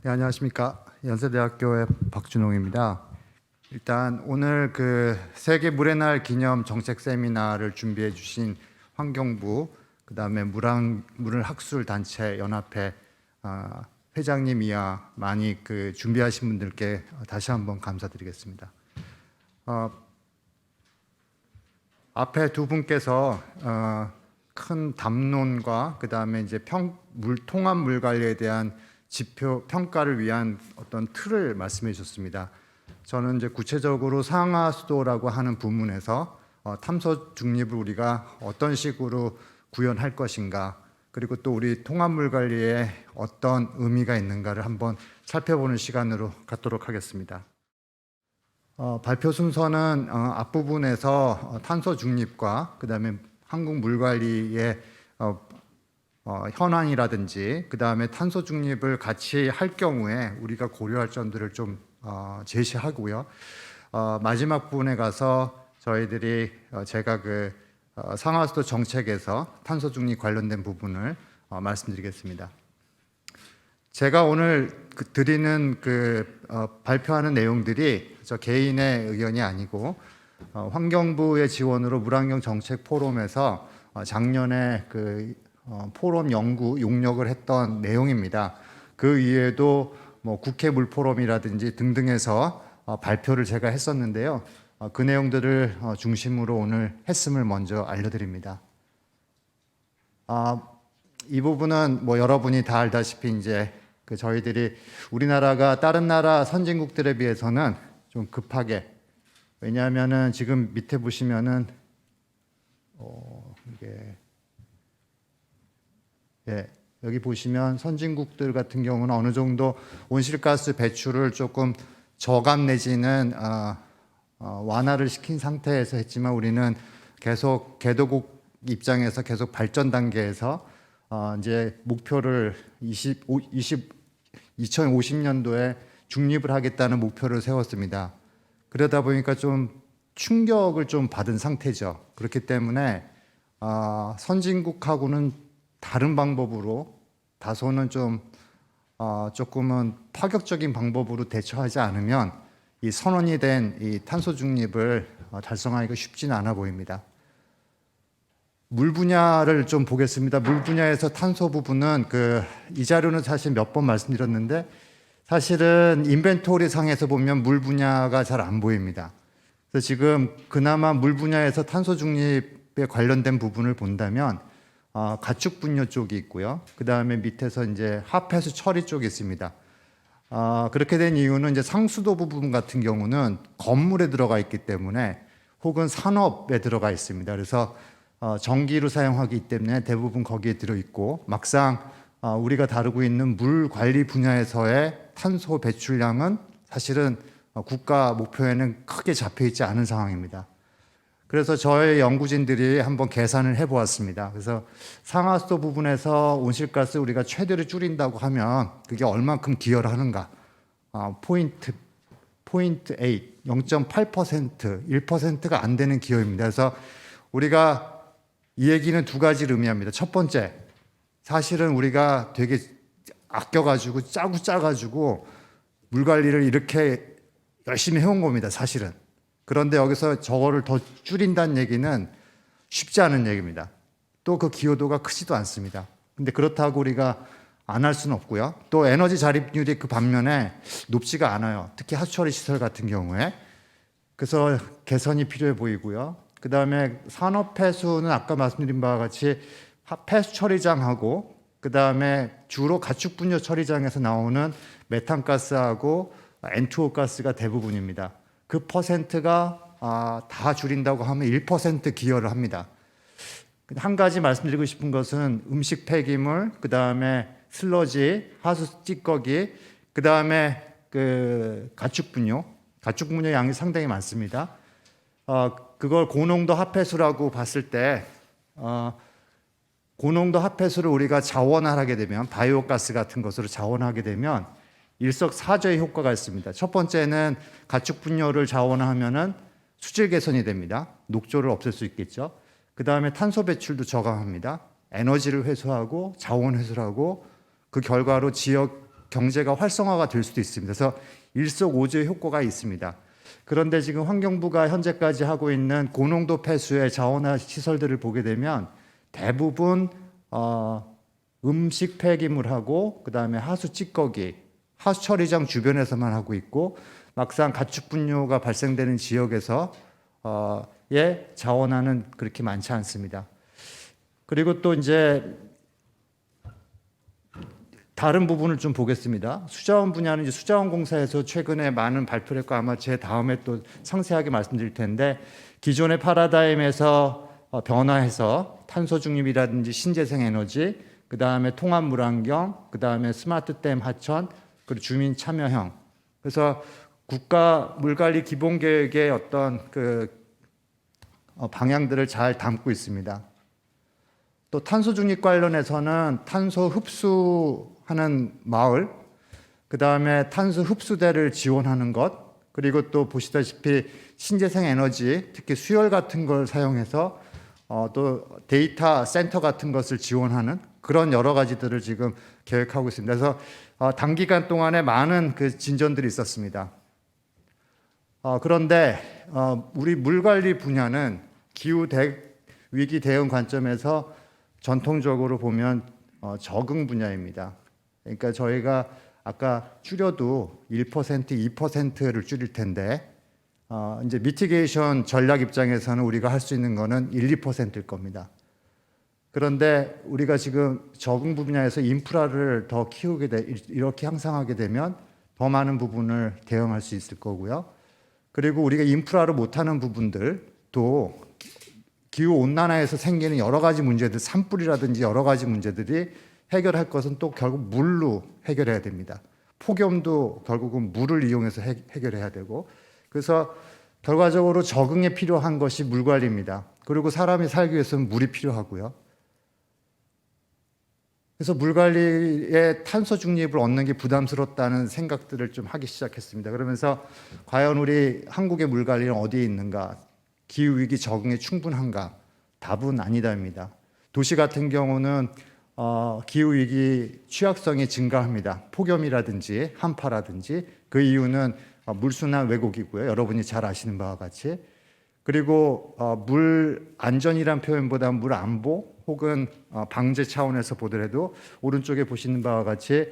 네, 안녕하십니까. 연세대학교의 박준홍입니다. 일단 오늘 세계 물의 날 기념 정책 세미나를 준비해 주신 환경부, 그다음에 물을 학술 단체 연합회 회장님 이하 많이 준비하신 분들께 다시 한번 감사드리겠습니다. 앞에 두 분께서 큰 담론과 그다음에 이제 통합 물 관리에 대한 지표 평가를 위한 어떤 틀을 말씀해 주셨습니다. 저는 이제 구체적으로 상하 수도라고 하는 부문에서 탄소 중립을 우리가 어떤 식으로 구현할 것인가, 그리고 또 우리 통합 물 관리에 어떤 의미가 있는가를 한번 살펴보는 시간으로 갖도록 하겠습니다. 발표 순서는 앞부분에서 탄소 중립과 그다음에 한국 물 관리의 현황이라든지 그다음에 탄소 중립을 같이 할 경우에 우리가 고려할 점들을 좀 제시하고요. 마지막 부분에 가서 저희들이 제가 상하수도 정책에서 탄소 중립 관련된 부분을 말씀드리겠습니다. 제가 오늘 드리는 발표하는 내용들이 저 개인의 의견이 아니고 환경부의 지원으로 물환경 정책 포럼에서 작년에 포럼 연구 용역을 했던 내용입니다. 그 이외에도 국회 물포럼이라든지 등등에서 발표를 제가 했었는데요. 그 내용들을 중심으로 오늘 했음을 먼저 알려드립니다. 이 부분은 여러분이 다 알다시피 이제 저희들이 우리나라가 다른 나라 선진국들에 비해서는 좀 급하게, 왜냐하면은 지금 밑에 보시면은 여기 보시면 선진국들 같은 경우는 어느 정도 온실가스 배출을 조금 저감 내지는 완화를 시킨 상태에서 했지만 우리는 계속 개도국 입장에서 계속 발전 단계에서 이제 목표를 2050년도에 중립을 하겠다는 목표를 세웠습니다. 그러다 보니까 좀 충격을 좀 받은 상태죠. 그렇기 때문에 선진국하고는 다른 방법으로 다소는 조금은 파격적인 방법으로 대처하지 않으면 이 선언이 된 이 탄소 중립을 달성하기가 쉽지는 않아 보입니다. 물 분야를 좀 보겠습니다. 물 분야에서 탄소 부분은 이 자료는 사실 몇 번 말씀드렸는데 사실은 인벤토리 상에서 보면 물 분야가 잘 안 보입니다. 그래서 지금 그나마 물 분야에서 탄소 중립에 관련된 부분을 본다면 가축 분뇨 쪽이 있고요. 그 다음에 밑에서 이제 하폐수 처리 쪽이 있습니다. 그렇게 된 이유는 이제 상수도 부분 같은 경우는 건물에 들어가 있기 때문에 혹은 산업에 들어가 있습니다. 그래서 전기로 사용하기 때문에 대부분 거기에 들어있고 막상 우리가 다루고 있는 물 관리 분야에서의 탄소 배출량은 사실은 국가 목표에는 크게 잡혀있지 않은 상황입니다. 그래서 저희 연구진들이 한번 계산을 해보았습니다. 그래서 상하수도 부분에서 온실가스 우리가 최대로 줄인다고 하면 그게 얼만큼 기여를 하는가? 포인트 8, 0.8%, 1%가 안 되는 기여입니다. 그래서 우리가 이 얘기는 두 가지를 의미합니다. 첫 번째, 사실은 우리가 되게 아껴가지고 짜가지고 물 관리를 이렇게 열심히 해온 겁니다. 사실은. 그런데 여기서 저거를 더 줄인다는 얘기는 쉽지 않은 얘기입니다. 또 그 기여도가 크지도 않습니다. 근데 그렇다고 우리가 안 할 수는 없고요. 또 에너지 자립률이 그 반면에 높지가 않아요. 특히 하수처리 시설 같은 경우에. 그래서 개선이 필요해 보이고요. 그 다음에 산업 폐수는 아까 말씀드린 바와 같이 폐수 처리장하고 그 다음에 주로 가축 분뇨 처리장에서 나오는 메탄가스하고 N2O 가스가 대부분입니다. 그 퍼센트가 다 줄인다고 하면 1% 기여를 합니다. 한 가지 말씀드리고 싶은 것은 음식 폐기물, 그 다음에 슬러지, 하수 찌꺼기, 그 다음에 가축 분뇨 양이 상당히 많습니다. 그걸 고농도 하폐수라고 봤을 때 고농도 하폐수를 우리가 자원하게 되면 바이오가스 같은 것으로 자원하게 되면 일석사조의 효과가 있습니다. 첫 번째는 가축 분뇨를 자원하면은 수질 개선이 됩니다. 녹조를 없앨 수 있겠죠. 그 다음에 탄소 배출도 저감합니다. 에너지를 회수하고 자원 회수하고 그 결과로 지역 경제가 활성화가 될 수도 있습니다. 그래서 일석오조의 효과가 있습니다. 그런데 지금 환경부가 현재까지 하고 있는 고농도 폐수의 자원화 시설들을 보게 되면 대부분 음식 폐기물하고 그다음에 하수 찌꺼기, 하수 처리장 주변에서만 하고 있고 막상 가축 분뇨가 발생되는 지역에서 자원화는 그렇게 많지 않습니다. 그리고 또 이제 다른 부분을 좀 보겠습니다. 수자원 분야는 이제 수자원공사에서 최근에 많은 발표를 했고 아마 제 다음에 또 상세하게 말씀드릴 텐데 기존의 파라다임에서 변화해서 탄소 중립이라든지 신재생 에너지, 그 다음에 통합 물환경, 그 다음에 스마트댐 하천, 그리고 주민 참여형. 그래서 국가 물관리 기본 계획의 어떤 방향들을 잘 담고 있습니다. 또 탄소 중립 관련해서는 탄소 흡수하는 마을, 그 다음에 탄소 흡수대를 지원하는 것, 그리고 또 보시다시피 신재생 에너지, 특히 수열 같은 걸 사용해서 또 데이터 센터 같은 것을 지원하는 그런 여러 가지들을 지금 계획하고 있습니다. 그래서 단기간 동안에 많은 진전들이 있었습니다. 그런데 우리 물관리 분야는 기후 위기 대응 관점에서 전통적으로 보면 적응 분야입니다. 그러니까 저희가 아까 줄여도 1%, 2%를 줄일 텐데 이제 미티게이션 전략 입장에서는 우리가 할 수 있는 거는 1, 2%일 겁니다. 그런데 우리가 지금 적응 분야에서 인프라를 더 이렇게 향상하게 되면 더 많은 부분을 대응할 수 있을 거고요. 그리고 우리가 인프라로 못하는 부분들도 기후 온난화에서 생기는 여러 가지 문제들, 산불이라든지 여러 가지 문제들이 해결할 것은 또 결국 물로 해결해야 됩니다. 폭염도 결국은 물을 이용해서 해결해야 되고, 그래서 결과적으로 적응에 필요한 것이 물 관리입니다. 그리고 사람이 살기 위해서는 물이 필요하고요. 그래서 물 관리에 탄소 중립을 얻는 게 부담스럽다는 생각들을 좀 하기 시작했습니다. 그러면서 과연 우리 한국의 물 관리는 어디에 있는가? 기후 위기 적응에 충분한가? 답은 아니다입니다. 도시 같은 경우는 기후 위기 취약성이 증가합니다. 폭염이라든지 한파라든지. 그 이유는 물순환 왜곡이고요. 여러분이 잘 아시는 바와 같이. 그리고 물 안전이란 표현보다 물 안보 혹은 방제 차원에서 보더라도 오른쪽에 보시는 바와 같이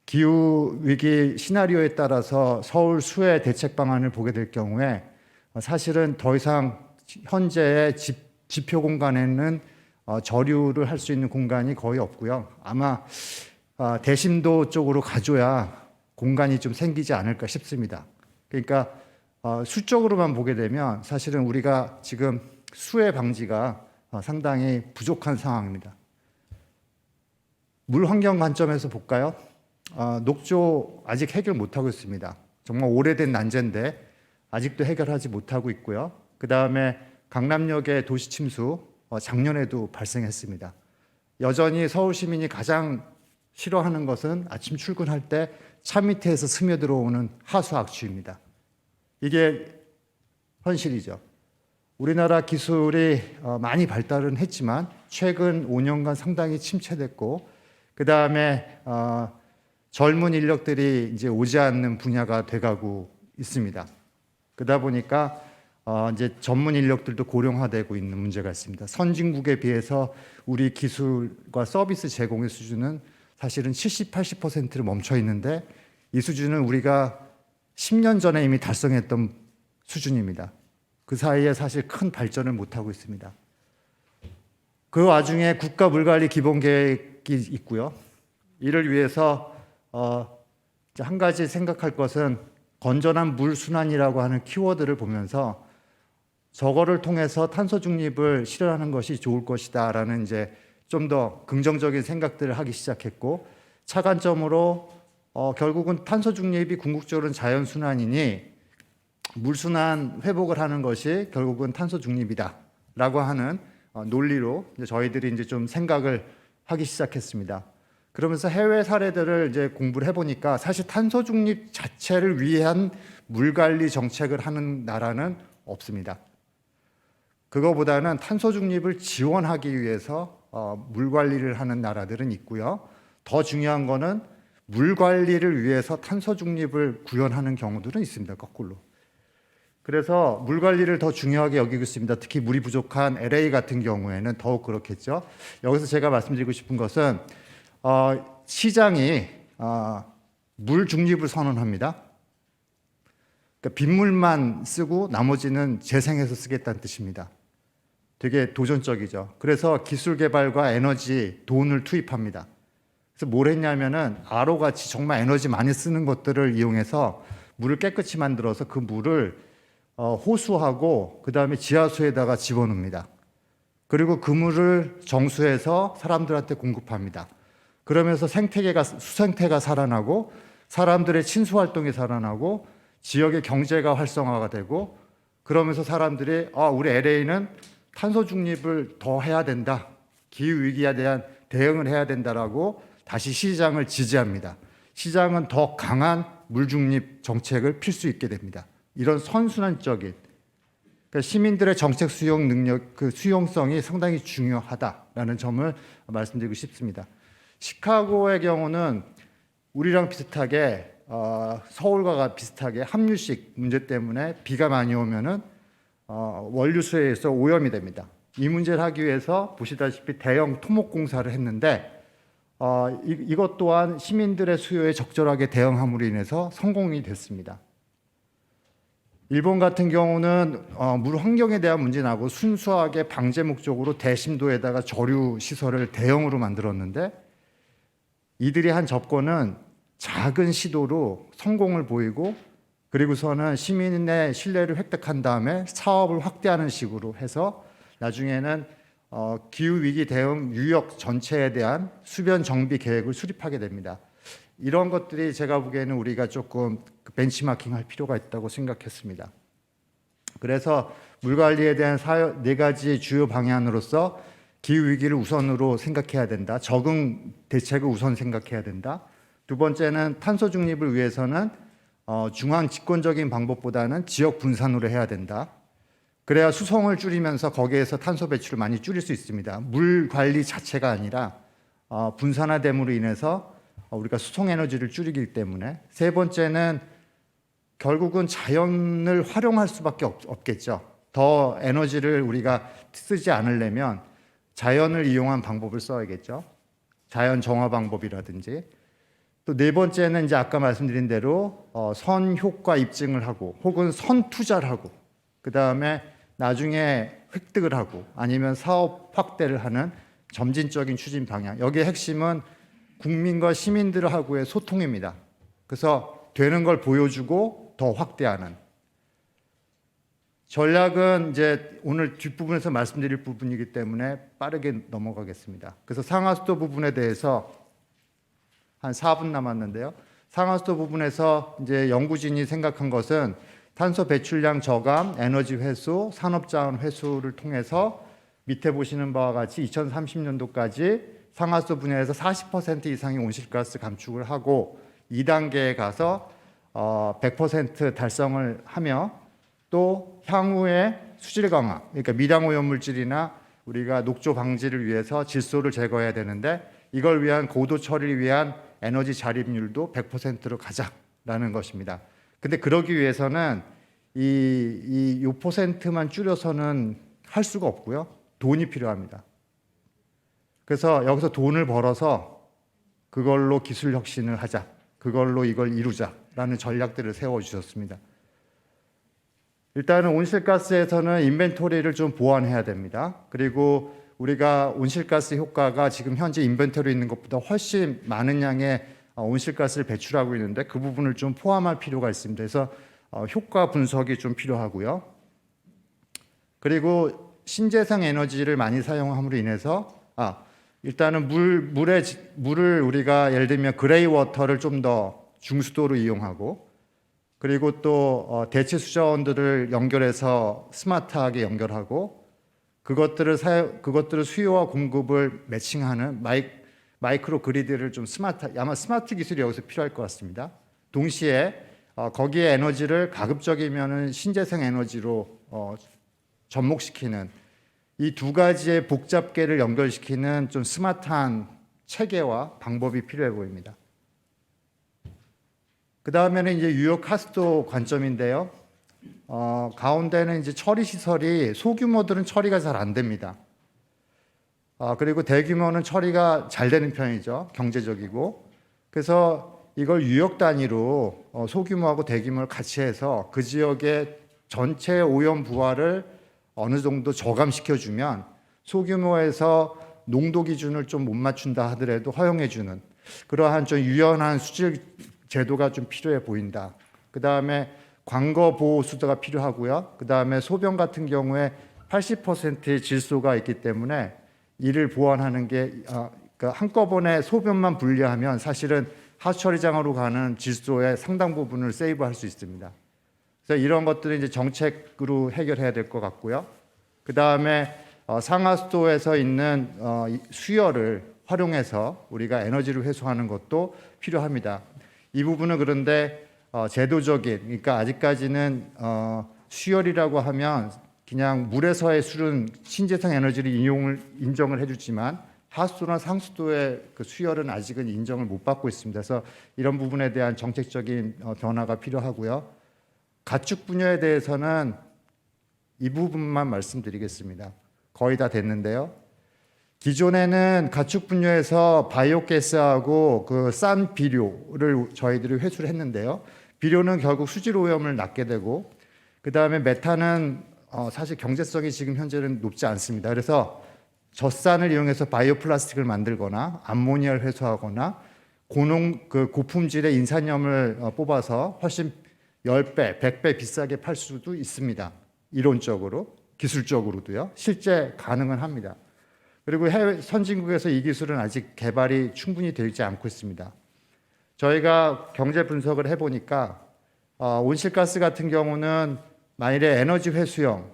기후 위기 시나리오에 따라서 서울 수해 대책 방안을 보게 될 경우에 사실은 더 이상 현재의 지표 공간에는 저류를 할 수 있는 공간이 거의 없고요. 아마 대심도 쪽으로 가줘야 공간이 좀 생기지 않을까 싶습니다. 그러니까 수적으로만 보게 되면 사실은 우리가 지금 수해 방지가 상당히 부족한 상황입니다. 물 환경 관점에서 볼까요? 녹조 아직 해결 못하고 있습니다. 정말 오래된 난제인데 아직도 해결하지 못하고 있고요. 그 다음에 강남역의 도시 침수 작년에도 발생했습니다. 여전히 서울 시민이 가장 싫어하는 것은 아침 출근할 때 차 밑에서 스며들어오는 하수 악취입니다. 이게 현실이죠. 우리나라 기술이 많이 발달은 했지만 최근 5년간 상당히 침체됐고 그 다음에 젊은 인력들이 이제 오지 않는 분야가 돼가고 있습니다. 그러다 보니까 이제 전문 인력들도 고령화되고 있는 문제가 있습니다. 선진국에 비해서 우리 기술과 서비스 제공의 수준은 사실은 70, 80%를 멈춰 있는데 이 수준은 우리가 10년 전에 이미 달성했던 수준입니다. 그 사이에 사실 큰 발전을 못하고 있습니다. 그 와중에 국가 물관리 기본 계획이 있고요. 이를 위해서 한 가지 생각할 것은 건전한 물 순환이라고 하는 키워드를 보면서 저거를 통해서 탄소 중립을 실현하는 것이 좋을 것이다라는 이제 좀 더 긍정적인 생각들을 하기 시작했고 차관점으로 결국은 탄소 중립이 궁극적으로는 자연 순환이니 물 순환 회복을 하는 것이 결국은 탄소 중립이다라고 하는 논리로 이제 저희들이 이제 좀 생각을 하기 시작했습니다. 그러면서 해외 사례들을 이제 공부를 해보니까 사실 탄소 중립 자체를 위한 물 관리 정책을 하는 나라는 없습니다. 그거보다는 탄소 중립을 지원하기 위해서 물 관리를 하는 나라들은 있고요. 더 중요한 거는 물 관리를 위해서 탄소 중립을 구현하는 경우들은 있습니다. 거꾸로. 그래서 물 관리를 더 중요하게 여기고 있습니다. 특히 물이 부족한 LA 같은 경우에는 더욱 그렇겠죠. 여기서 제가 말씀드리고 싶은 것은 시장이 물 중립을 선언합니다. 그러니까 빗물만 쓰고 나머지는 재생해서 쓰겠다는 뜻입니다. 되게 도전적이죠. 그래서 기술 개발과 에너지, 돈을 투입합니다. 그래서 뭘 했냐면은 RO같이 정말 에너지 많이 쓰는 것들을 이용해서 물을 깨끗이 만들어서 그 물을 호수하고 그 다음에 지하수에다가 집어넣습니다. 그리고 그 물을 정수해서 사람들한테 공급합니다. 그러면서 수생태가 살아나고 사람들의 친수 활동이 살아나고 지역의 경제가 활성화가 되고 그러면서 사람들이 우리 LA는 탄소 중립을 더 해야 된다. 기후 위기에 대한 대응을 해야 된다라고 다시 시장을 지지합니다. 시장은 더 강한 물 중립 정책을 필 수 있게 됩니다. 이런 선순환적인 그러니까 시민들의 정책 수용 능력, 그 수용성이 상당히 중요하다라는 점을 말씀드리고 싶습니다. 시카고의 경우는 우리랑 비슷하게 서울과 비슷하게 함유식 문제 때문에 비가 많이 오면은 원류수에 의해서 오염이 됩니다. 이 문제를 하기 위해서 보시다시피 대형 토목 공사를 했는데 이것 또한 시민들의 수요에 적절하게 대응함으로 인해서 성공이 됐습니다. 일본 같은 경우는 물 환경에 대한 문제나고 순수하게 방제 목적으로 대심도에다가 저류 시설을 대형으로 만들었는데 이들이 한 접근은 작은 시도로 성공을 보이고 그리고서는 시민의 신뢰를 획득한 다음에 사업을 확대하는 식으로 해서 나중에는 기후위기 대응 유역 전체에 대한 수변 정비 계획을 수립하게 됩니다. 이런 것들이 제가 보기에는 우리가 조금 벤치마킹할 필요가 있다고 생각했습니다. 그래서 물관리에 대한 4가지 주요 방향으로서 기후위기를 우선으로 생각해야 된다. 적응 대책을 우선 생각해야 된다. 두 번째는 탄소 중립을 위해서는 중앙 집권적인 방법보다는 지역 분산으로 해야 된다. 그래야 수송을 줄이면서 거기에서 탄소 배출을 많이 줄일 수 있습니다. 물 관리 자체가 아니라 분산화됨으로 인해서 우리가 수송 에너지를 줄이기 때문에 세 번째는 결국은 자연을 활용할 수밖에 없겠죠. 더 에너지를 우리가 쓰지 않으려면 자연을 이용한 방법을 써야겠죠. 자연 정화 방법이라든지 또 네 번째는 이제 아까 말씀드린 대로 선 효과 입증을 하고 혹은 선 투자를 하고 그 다음에 나중에 획득을 하고 아니면 사업 확대를 하는 점진적인 추진 방향. 여기에 핵심은 국민과 시민들하고의 소통입니다. 그래서 되는 걸 보여주고 더 확대하는 전략은 이제 오늘 뒷부분에서 말씀드릴 부분이기 때문에 빠르게 넘어가겠습니다. 그래서 상하수도 부분에 대해서 한 4분 남았는데요. 상하수도 부분에서 이제 연구진이 생각한 것은 탄소 배출량 저감, 에너지 회수, 산업자원 회수를 통해서 밑에 보시는 바와 같이 2030년도까지 상하수도 분야에서 40% 이상의 온실가스 감축을 하고 2단계에 가서 100% 달성을 하며 또 향후에 수질 강화, 그러니까 미량 오염 물질이나 우리가 녹조 방지를 위해서 질소를 제거해야 되는데 이걸 위한 고도 처리를 위한 에너지 자립률도 100%로 가자라는 것입니다. 근데 그러기 위해서는 이 %만 줄여서는 할 수가 없고요. 돈이 필요합니다. 그래서 여기서 돈을 벌어서 그걸로 기술 혁신을 하자. 그걸로 이걸 이루자라는 전략들을 세워주셨습니다. 일단은 온실가스에서는 인벤토리를 좀 보완해야 됩니다. 그리고 우리가 온실가스 효과가 지금 현재 인벤토리 있는 것보다 훨씬 많은 양의 온실가스를 배출하고 있는데 그 부분을 좀 포함할 필요가 있습니다. 그래서 효과 분석이 좀 필요하고요. 그리고 신재생 에너지를 많이 사용함으로 인해서 일단은 물을 우리가 예를 들면 그레이 워터를 좀 더 중수도로 이용하고 그리고 또 대체 수자원들을 연결해서 스마트하게 연결하고 그것들을 수요와 공급을 매칭하는 마이크로 그리드를 좀 아마 스마트 기술이 여기서 필요할 것 같습니다. 동시에 거기에 에너지를 가급적이면은 신재생 에너지로 접목시키는 이 두 가지의 복잡계를 연결시키는 좀 스마트한 체계와 방법이 필요해 보입니다. 그 다음에는 이제 유효 카스토 관점인데요. 가운데는 이제 처리 시설이 소규모들은 처리가 잘 안 됩니다. 그리고 대규모는 처리가 잘 되는 편이죠. 경제적이고. 그래서 이걸 유역 단위로 소규모하고 대규모를 같이 해서 그 지역의 전체 오염 부하를 어느 정도 저감시켜주면 소규모에서 농도 기준을 좀 못 맞춘다 하더라도 허용해주는 그러한 좀 유연한 수질 제도가 좀 필요해 보인다. 그 다음에 광거 보호 수도가 필요하고요. 그 다음에 소변 같은 경우에 80%의 질소가 있기 때문에 이를 보완하는 게 그러니까 한꺼번에 소변만 분리하면 사실은 하수처리장으로 가는 질소의 상당 부분을 세이브할 수 있습니다. 그래서 이런 것들은 이제 정책으로 해결해야 될 것 같고요. 그 다음에 상하수도에서 있는 수열을 활용해서 우리가 에너지를 회수하는 것도 필요합니다. 이 부분은 그런데 제도적인, 그러니까 아직까지는 수열이라고 하면 그냥 물에서의 술은 신재생 에너지를 인정을 해주지만 하수도나 상수도의 그 수열은 아직은 인정을 못 받고 있습니다. 그래서 이런 부분에 대한 정책적인 변화가 필요하고요. 가축 분야에 대해서는 이 부분만 말씀드리겠습니다. 거의 다 됐는데요. 기존에는 가축 분야에서 바이오가스하고 그 싼 비료를 저희들이 회수를 했는데요. 비료는 결국 수질 오염을 낳게 되고 그 다음에 메탄은 사실 경제성이 지금 현재는 높지 않습니다. 그래서 젖산을 이용해서 바이오 플라스틱을 만들거나 암모니아를 회수하거나 고품질의 인산염을 뽑아서 훨씬 10배, 100배 비싸게 팔 수도 있습니다. 이론적으로, 기술적으로도요. 실제 가능은 합니다. 그리고 해외 선진국에서 이 기술은 아직 개발이 충분히 되지 않고 있습니다. 저희가 경제 분석을 해보니까 온실가스 같은 경우는 만일에 에너지 회수형의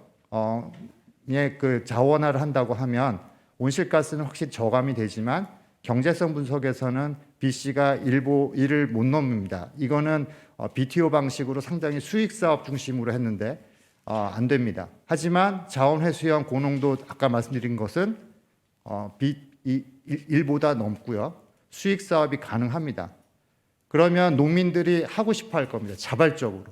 그 자원화를 한다고 하면 온실가스는 확실히 저감이 되지만 경제성 분석에서는 BC가 1을 못 넘습니다. 이거는 BTO 방식으로 상당히 수익 사업 중심으로 했는데 안 됩니다. 하지만 자원 회수형 고농도 아까 말씀드린 것은 1보다 넘고요. 수익 사업이 가능합니다. 그러면 농민들이 하고 싶어 할 겁니다. 자발적으로.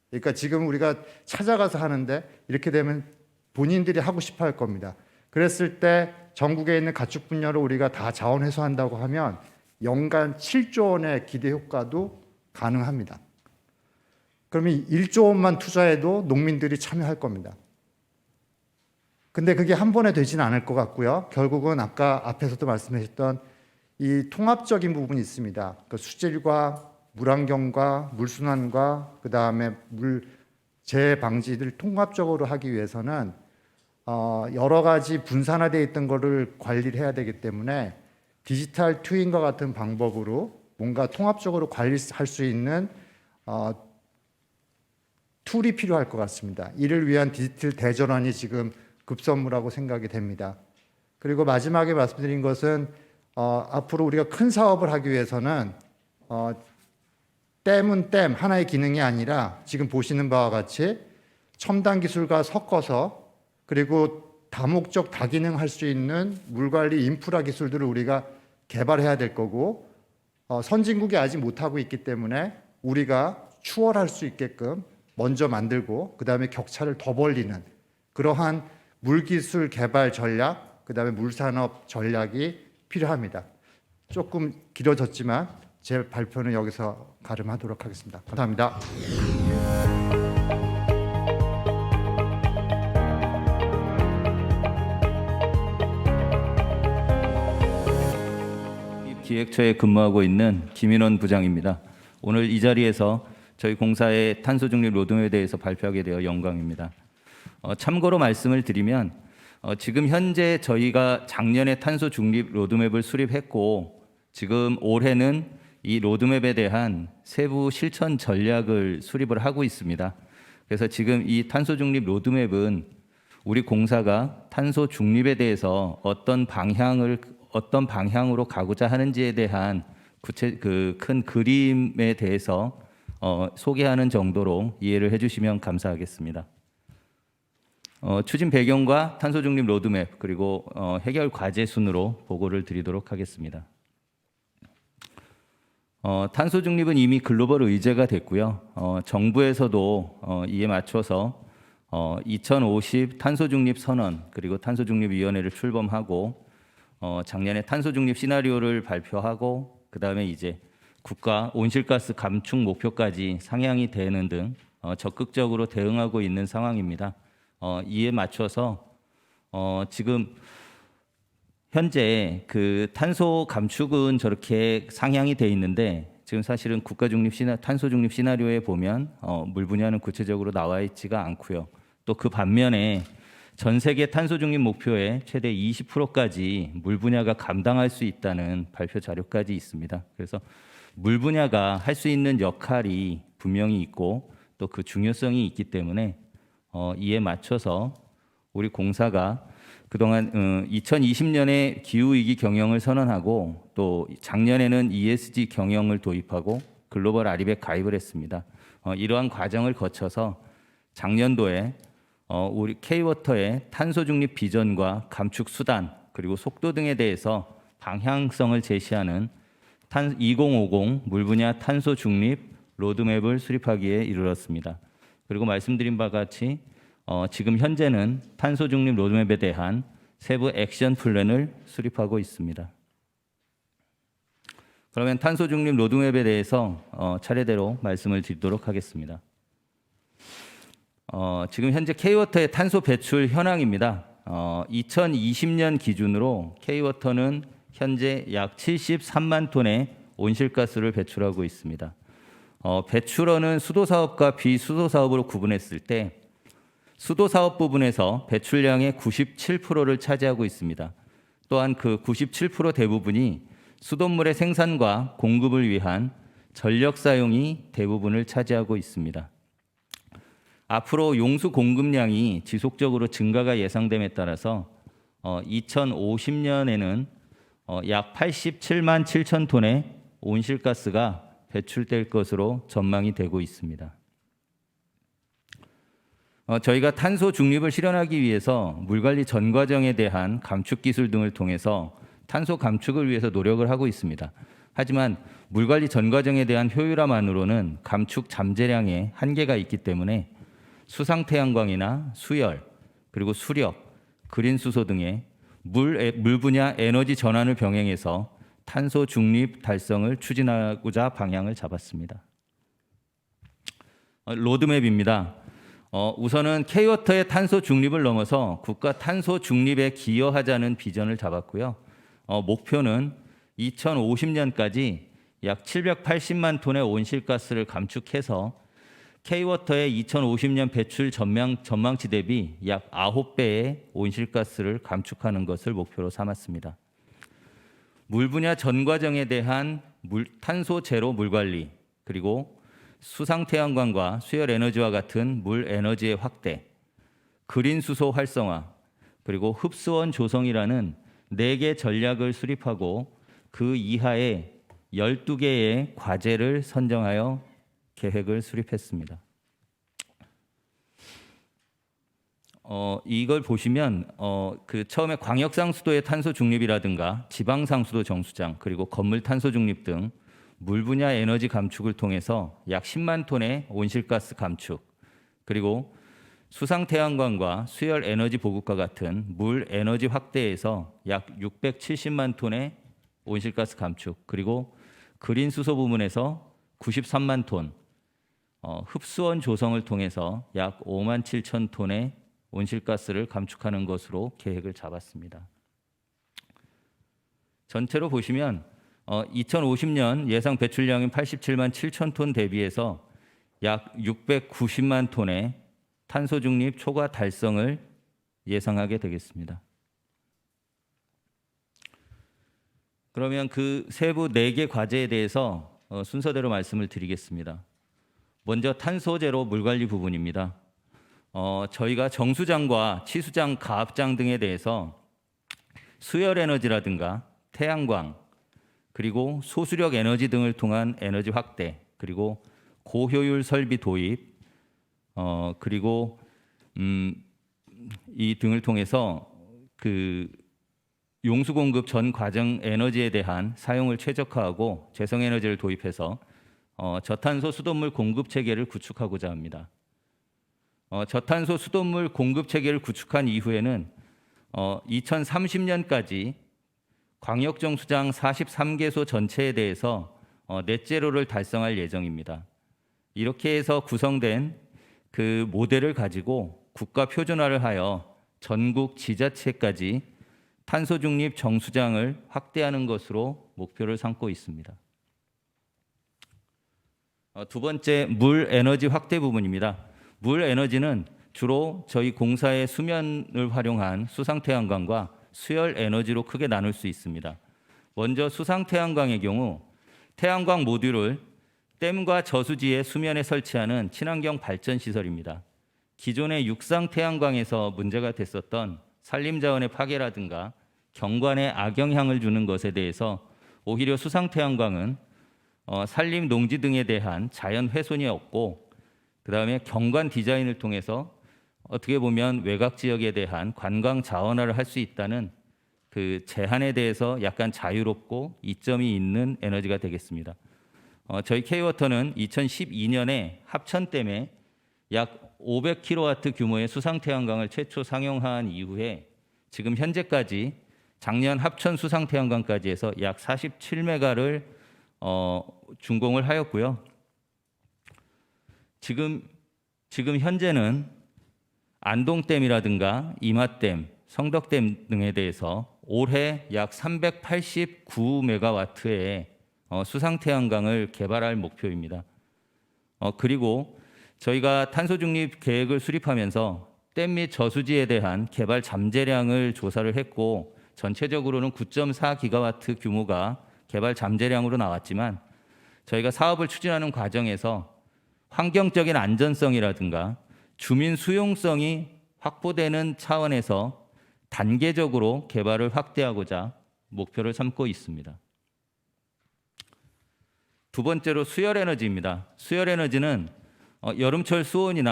그러니까 지금 우리가 찾아가서 하는데 이렇게 되면 본인들이 하고 싶어 할 겁니다. 그랬을 때 전국에 있는 가축 분야로 우리가 다 자원 회수한다고 하면 연간 7조 원의 기대 효과도 가능합니다. 그러면 1조 원만 투자해도 농민들이 참여할 겁니다. 근데 그게 한 번에 되지는 않을 것 같고요. 결국은 아까 앞에서도 말씀하셨던 이 통합적인 부분이 있습니다. 그 수질과 물환경과 물순환과 그 다음에 물 재해 방지를 통합적으로 하기 위해서는 여러 가지 분산화되어 있던 거를 관리를 해야 되기 때문에 디지털 트윈과 같은 방법으로 뭔가 통합적으로 관리할 수 있는 툴이 필요할 것 같습니다. 이를 위한 디지털 대전환이 지금 급선무라고 생각이 됩니다. 그리고 마지막에 말씀드린 것은 앞으로 우리가 큰 사업을 하기 위해서는 댐은 댐 하나의 기능이 아니라 지금 보시는 바와 같이 첨단 기술과 섞어서 그리고 다목적 다기능 할 수 있는 물관리 인프라 기술들을 우리가 개발해야 될 거고 선진국이 아직 못하고 있기 때문에 우리가 추월할 수 있게끔 먼저 만들고 그 다음에 격차를 더 벌리는 그러한 물기술 개발 전략, 그 다음에 물산업 전략이 필요합니다. 조금 길어졌지만 제 발표는 여기서 가름하도록 하겠습니다. 감사합니다. 기획처에 근무하고 있는 김인원 부장입니다. 오늘 이 자리에서 저희 공사의 탄소 중립 로드맵에 대해서 발표하게 되어 영광입니다. 참고로 말씀을 드리면 지금 현재 저희가 작년에 탄소 중립 로드맵을 수립했고 지금 올해는 이 로드맵에 대한 세부 실천 전략을 수립을 하고 있습니다. 그래서 지금 이 탄소 중립 로드맵은 우리 공사가 탄소 중립에 대해서 어떤 방향으로 가고자 하는지에 대한 큰 그림에 대해서 소개하는 정도로 이해를 해주시면 감사하겠습니다. 추진 배경과 탄소 중립 로드맵 그리고 해결 과제 순으로 보고를 드리도록 하겠습니다. 탄소 중립은 이미 글로벌 의제가 됐고요. 정부에서도 이에 맞춰서 2050 탄소 중립 선언 그리고 탄소 중립 위원회를 출범하고 작년에 탄소 중립 시나리오를 발표하고 그다음에 이제 국가 온실가스 감축 목표까지 상향이 되는 등 적극적으로 대응하고 있는 상황입니다. 이에 맞춰서 지금 현재 그 탄소 감축은 저렇게 상향이 돼 있는데 지금 사실은 국가 중립 탄소 중립 시나리오에 보면 물 분야는 구체적으로 나와 있지가 않고요. 또 그 반면에 전 세계 탄소 중립 목표의 최대 20%까지 물 분야가 감당할 수 있다는 발표 자료까지 있습니다. 그래서 물 분야가 할 수 있는 역할이 분명히 있고 또 그 중요성이 있기 때문에 이에 맞춰서 우리 공사가 그동안 2020년에 기후위기 경영을 선언하고 또 작년에는 ESG 경영을 도입하고 글로벌 아리백 가입을 했습니다. 이러한 과정을 거쳐서 작년도에 우리 K워터의 탄소 중립 비전과 감축 수단 그리고 속도 등에 대해서 방향성을 제시하는 2050 물 분야 탄소 중립 로드맵을 수립하기에 이르렀습니다. 그리고 말씀드린 바와 같이 지금 현재는 탄소 중립 로드맵에 대한 세부 액션 플랜을 수립하고 있습니다. 그러면 탄소 중립 로드맵에 대해서 차례대로 말씀을 드리도록 하겠습니다. 지금 현재 K워터의 탄소 배출 현황입니다. 2020년 기준으로 K워터는 현재 약 73만 톤의 온실가스를 배출하고 있습니다. 배출원은 수도사업과 비수도사업으로 구분했을 때 수도사업 부분에서 배출량의 97%를 차지하고 있습니다. 또한 그 97% 대부분이 수돗물의 생산과 공급을 위한 전력 사용이 대부분을 차지하고 있습니다. 앞으로 용수 공급량이 지속적으로 증가가 예상됨에 따라서 2050년에는 약 87만 7천 톤의 온실가스가 배출될 것으로 전망이 되고 있습니다. 저희가 탄소 중립을 실현하기 위해서 물관리 전 과정에 대한 감축 기술 등을 통해서 탄소 감축을 위해서 노력을 하고 있습니다. 하지만 물관리 전 과정에 대한 효율화만으로는 감축 잠재량에 한계가 있기 때문에 수상태양광이나 수열, 그리고 수력, 그린 수소 등의 물 분야 에너지 전환을 병행해서 탄소 중립 달성을 추진하고자 방향을 잡았습니다. 로드맵입니다. 우선은 K워터의 탄소 중립을 넘어서 국가 탄소 중립에 기여하자는 비전을 잡았고요. 목표는 2050년까지 약 780만 톤의 온실가스를 감축해서 K워터의 2050년 배출 전망치 대비 약 9배의 온실가스를 감축하는 것을 목표로 삼았습니다. 물 분야 전 과정에 대한 탄소 제로 물 관리, 그리고 수상태양광과 수열 에너지와 같은 물 에너지의 확대, 그린 수소 활성화, 그리고 흡수원 조성이라는 4개 전략을 수립하고 그 이하의 12개의 과제를 선정하여 계획을 수립했습니다. 이걸 보시면 그 처음에 광역상수도의 탄소 중립이라든가 지방상수도 정수장 그리고 건물 탄소 중립 등 물 분야 에너지 감축을 통해서 약 10만 톤의 온실가스 감축, 그리고 수상태양광과 수열 에너지 보급과 같은 물 에너지 확대에서 약 670만 톤의 온실가스 감축, 그리고 그린 수소 부문에서 93만 톤, 흡수원 조성을 통해서 약 5만 7천 톤의 온실가스를 감축하는 것으로 계획을 잡았습니다. 전체로 보시면 2050년 예상 배출량인 87만 7천 톤 대비해서 약 690만 톤의 탄소 중립 초과 달성을 예상하게 되겠습니다. 그러면 그 세부 4개 과제에 대해서 순서대로 말씀을 드리겠습니다. 먼저 탄소 제로 물관리 부분입니다. 저희가 정수장과 치수장, 가압장 등에 대해서 수열 에너지라든가 태양광, 그리고 소수력 에너지 등을 통한 에너지 확대, 그리고 고효율 설비 도입, 그리고 이 등을 통해서 그 용수 공급 전 과정 에너지에 대한 사용을 최적화하고 재생에너지를 도입해서 저탄소 수돗물 공급 체계를 구축하고자 합니다. 저탄소 수돗물 공급 체계를 구축한 이후에는 2030년까지 광역정수장 43개소 전체에 대해서 넷제로를 달성할 예정입니다. 이렇게 해서 구성된 그 모델을 가지고 국가 표준화를 하여 전국 지자체까지 탄소 중립 정수장을 확대하는 것으로 목표를 삼고 있습니다. 두 번째, 물 에너지 확대 부분입니다. 물 에너지는 주로 저희 공사의 수면을 활용한 수상태양광과 수열 에너지로 크게 나눌 수 있습니다. 먼저 수상태양광의 경우 태양광 모듈을 댐과 저수지의 수면에 설치하는 친환경 발전 시설입니다. 기존의 육상 태양광에서 문제가 됐었던 산림자원의 파괴라든가 경관에 악영향을 주는 것에 대해서 오히려 수상 태양광은 산림 농지 등에 대한 자연 훼손이 없고 그다음에 경관 디자인을 통해서 어떻게 보면 외곽 지역에 대한 관광 자원화를 할 수 있다는 그 제한에 대해서 약간 자유롭고 이점이 있는 에너지가 되겠습니다. 저희 K워터는 2012년에 합천댐에 약 500kW 규모의 수상 태양광을 최초 상용한 이후에 지금 현재까지 작년 합천 수상 태양광까지 해서 약 47메가를 준공을 하였고요. 지금 현재는 안동댐이라든가 이마댐, 성덕댐 등에 대해서 올해 약 389메가와트의 수상 태양광을 개발할 목표입니다. 그리고 저희가 탄소 중립 계획을 수립하면서 댐 및 저수지에 대한 개발 잠재량을 조사를 했고 전체적으로는 9.4기가와트 규모가 개발 잠재량으로 나왔지만 저희가 사업을 추진하는 과정에서 환경적인 안전성이라든가 주민 수용성이 확보되는 차원에서 단계적으로 개발을 확대하고자 목표를 삼고 있습니다. 두 번째로 수열 에너지입니다. 수열 에너지는 여름철 수온이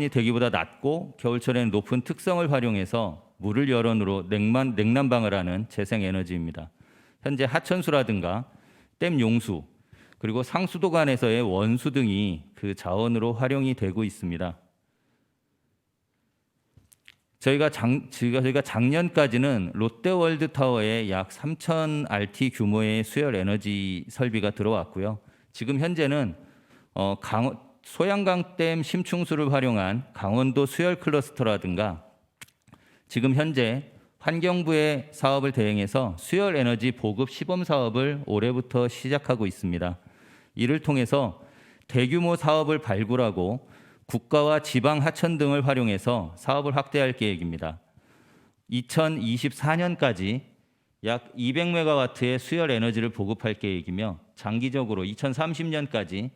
대기보다 낮고 겨울철에는 높은 특성을 활용해서 물을 열원으로 냉난방을 하는 재생 에너지입니다. 현재 하천수라든가 댐 용수 그리고 상수도관에서의 원수 등이 그 자원으로 활용이 되고 있습니다. 저희가 작년까지는 롯데월드타워에 약 3,000RT 규모의 수열 에너지 설비가 들어왔고요. 지금 현재는 소양강댐 심충수를 활용한 강원도 수열 클러스터라든가 지금 현재 환경부의 사업을 대행해서 수열 에너지 보급 시범 사업을 올해부터 시작하고 있습니다. 이를 통해서 대규모 사업을 발굴하고 국가와 지방 하천 등을 활용해서 사업을 확대할 계획입니다. 2024년까지 약 200메가와트의 수열 에너지를 보급할 계획이며 장기적으로 2030년까지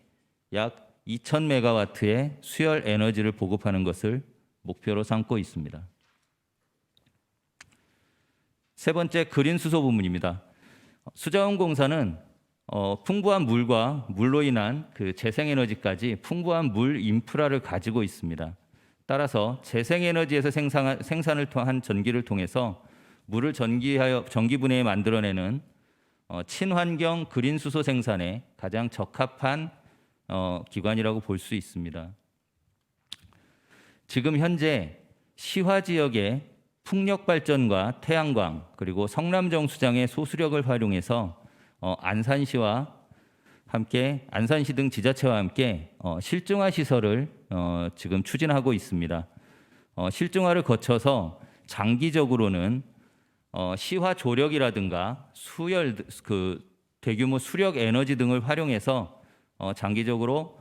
약 2000메가와트의 수열 에너지를 보급하는 것을 목표로 삼고 있습니다. 세 번째, 그린 수소 부문입니다. 수자원공사는 풍부한 물과 물로 인한 그 재생에너지까지 풍부한 물 인프라를 가지고 있습니다. 따라서 재생에너지에서 생산을 한 전기를 통해서 물을 전기 분해해 만들어내는 친환경 그린 수소 생산에 가장 적합한 기관이라고 볼 수 있습니다. 지금 현재 시화 지역의 풍력 발전과 태양광 그리고 성남정수장의 소수력을 활용해서 안산시와 함께 안산시 등 지자체와 함께 실증화 시설을 지금 추진하고 있습니다. 실증화를 거쳐서 장기적으로는 시화 조력이라든가 수열 대규모 수력 에너지 등을 활용해서 장기적으로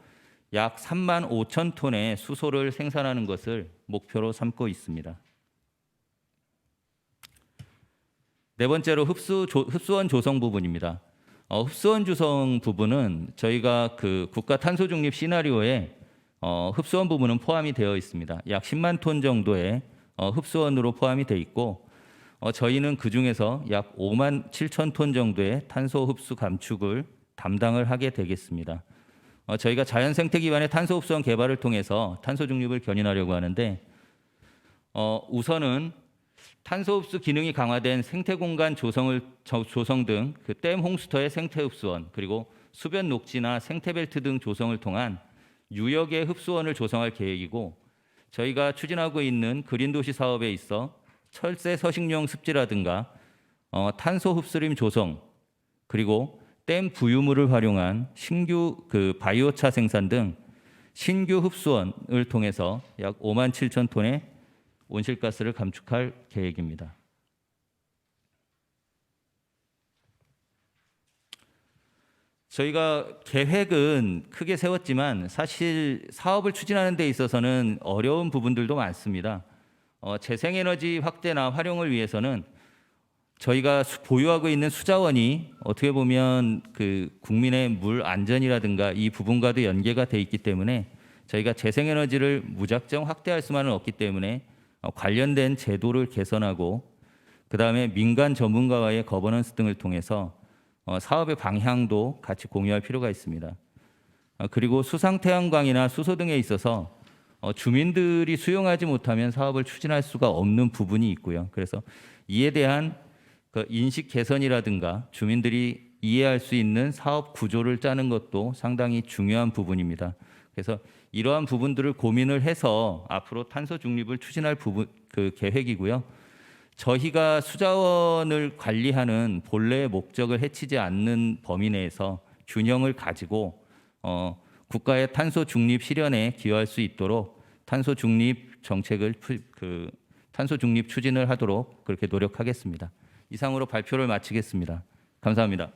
약 3만 5천 톤의 수소를 생산하는 것을 목표로 삼고 있습니다. 네 번째로 흡수원 조성 부분입니다. 흡수원 조성 부분은 저희가 그 국가 탄소 중립 시나리오에 흡수원 부분은 포함이 되어 있습니다. 약 10만 톤 정도의 흡수원으로 포함이 되어 있고 저희는 그 중에서 약 5만 7천 톤 정도의 탄소 흡수 감축을 담당을 하게 되겠습니다. 저희가 자연 생태 기반의 탄소 흡수원 개발을 통해서 탄소 중립을 견인하려고 하는데 우선은 탄소 흡수 기능이 강화된 생태 공간 조성 등 그 댐 홍수터의 생태 흡수원, 그리고 수변 녹지나 생태 벨트 등 조성을 통한 유역의 흡수원을 조성할 계획이고, 저희가 추진하고 있는 그린 도시 사업에 있어 철새 서식용 습지라든가 탄소 흡수림 조성, 그리고 댐 부유물을 활용한 신규 바이오차 생산 등 신규 흡수원을 통해서 약 5만 7천 톤의 온실가스를 감축할 계획입니다. 저희가 계획은 크게 세웠지만 사실 사업을 추진하는 데 있어서는 어려운 부분들도 많습니다. 재생에너지 확대나 활용을 위해서는 저희가 보유하고 있는 수자원이 어떻게 보면 국민의 물 안전이라든가 이 부분과도 연계가 돼 있기 때문에 저희가 재생에너지를 무작정 확대할 수만은 없기 때문에 관련된 제도를 개선하고, 그다음에 민간 전문가와의 거버넌스 등을 통해서 사업의 방향도 같이 공유할 필요가 있습니다. 그리고 수상태양광이나 수소 등에 있어서 주민들이 수용하지 못하면 사업을 추진할 수가 없는 부분이 있고요. 그래서 이에 대한 인식 개선이라든가 주민들이 이해할 수 있는 사업 구조를 짜는 것도 상당히 중요한 부분입니다. 그래서 이러한 부분들을 고민을 해서 앞으로 탄소 중립을 추진할 계획이고요. 저희가 수자원을 관리하는 본래의 목적을 해치지 않는 범위 내에서 균형을 가지고 국가의 탄소 중립 실현에 기여할 수 있도록 탄소 중립 정책을 탄소 중립 추진을 하도록 그렇게 노력하겠습니다. 이상으로 발표를 마치겠습니다. 감사합니다.